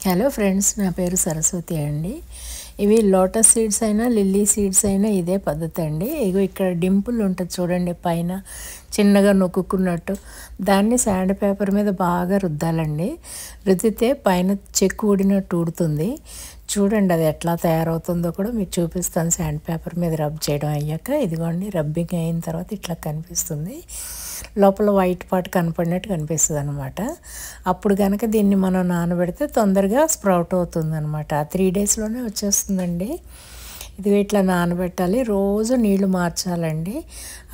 Hello friends, నా పేరు సరస్వతి అండి. ఇవి లోటస్ సీడ్స్ అయినా లిల్లీ సీడ్స్ అయినా ఇదే పద్ధతి అండి. ఇగో ఇక్కడ డింపుల్ ఉంటుంది చూడండి, పైన చిన్నగా నొక్కున్నట్టు. దాన్ని శాండ్ పేపర్ మీద బాగా రుద్దాలండి. రుద్దితే పైన చెక్కు ఊడినట్టు ఊడుతుంది. చూడండి అది ఎట్లా తయారవుతుందో కూడా మీకు చూపిస్తాను. శాండ్ పేపర్ మీద రబ్ చేయడం అయ్యాక ఇదిగోండి, రబ్బింగ్ అయిన తర్వాత ఇట్లా కనిపిస్తుంది. లోపల వైట్ పార్ట్ కనపడినట్టు కనిపిస్తుంది అనమాట. అప్పుడు కనుక దీన్ని మనం నానబెడితే తొందరగా స్ప్రౌట్ అవుతుంది అనమాట. 3 డేస్లోనే వచ్చేస్తుందండి. ఇది ఇట్లా నానబెట్టాలి, రోజు నీళ్లు మార్చాలండి.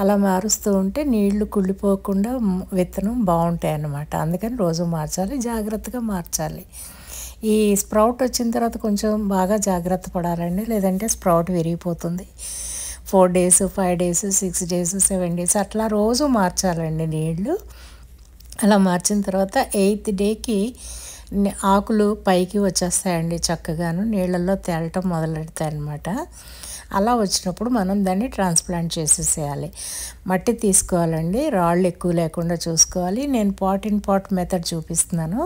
అలా మారుస్తూ ఉంటే నీళ్లు కుళ్ళిపోకుండా విత్తనం బాగుంటాయి అన్నమాట. అందుకని రోజు మార్చాలి, జాగ్రత్తగా మార్చాలి. ఈ స్ప్రౌట్ వచ్చిన తర్వాత కొంచెం బాగా జాగ్రత్త పడాలండి, లేదంటే స్ప్రౌట్ విరిగిపోతుంది. 4 డేస్, 5 డేస్, 6 డేస్, 7 డేస్ అట్లా రోజు మార్చాలండి నీళ్ళు. అలా మార్చిన తర్వాత 8th డేకి ఆకులు పైకి వచ్చేస్తాయండి, చక్కగాను నీళ్ళల్లో తేలటం మొదలెడతాయి అన్నమాట. అలా వచ్చినప్పుడు మనం దాన్ని ట్రాన్స్ప్లాంట్ చేసేసేయాలి. మట్టి తీసుకోవాలండి, రాళ్ళు ఎక్కువ లేకుండా చూసుకోవాలి. నేను పాట్ ఇన్ పాట్ మెథడ్ చూపిస్తున్నాను.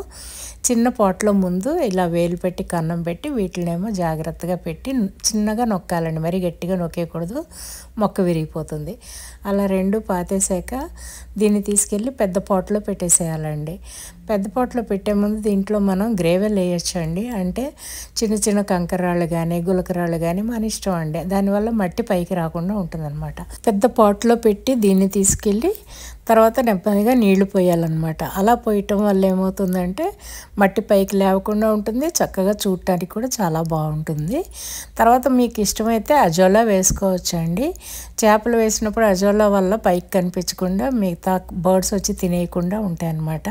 చిన్న పాట్లో ముందు ఇలా వేలు పెట్టి కన్నం పెట్టి వీటినేమో జాగ్రత్తగా పెట్టి చిన్నగా నొక్కాలండి, మరి గట్టిగా నొక్కేయకూడదు, మొక్క విరిగిపోతుంది. అలా 2 పాతేసాక దీన్ని తీసుకెళ్ళి పెద్ద పాట్లో పెట్టేసేయాలండి. పెద్ద పాట్లో పెట్టే ముందు దీంట్లో మనం గ్రేవెల్ వేయచ్చండి. అంటే చిన్న చిన్న కంకరాళ్ళు కానీ గులకరాళ్ళు కానీ మన ఇష్టం అండి. దానివల్ల మట్టి పైకి రాకుండా ఉంటుందన్నమాట. పెద్ద పాట్లో పెట్టి దీన్ని తీసుకెళ్ళి తర్వాత నెమ్మదిగా నీళ్లు పోయాలన్నమాట. అలా పోయటం వల్ల ఏమవుతుందంటే మట్టి పైకి లేవకుండా ఉంటుంది, చక్కగా చూడటానికి కూడా చాలా బాగుంటుంది. తర్వాత మీకు ఇష్టమైతే అజోలా వేసుకోవచ్చండి. చేపలు వేసినప్పుడు అజోలా వల్ల పైకి కనిపించకుండా మిగతా బర్డ్స్ వచ్చి తినేయకుండా ఉంటాయన్నమాట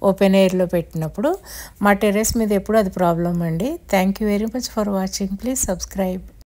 ఓపెన్ ఎయిర్లో పెట్టినప్పుడు. మా టెర్రస్ మీద ఎప్పుడు అది ప్రాబ్లం అండి. Thank you very much for watching. Please subscribe.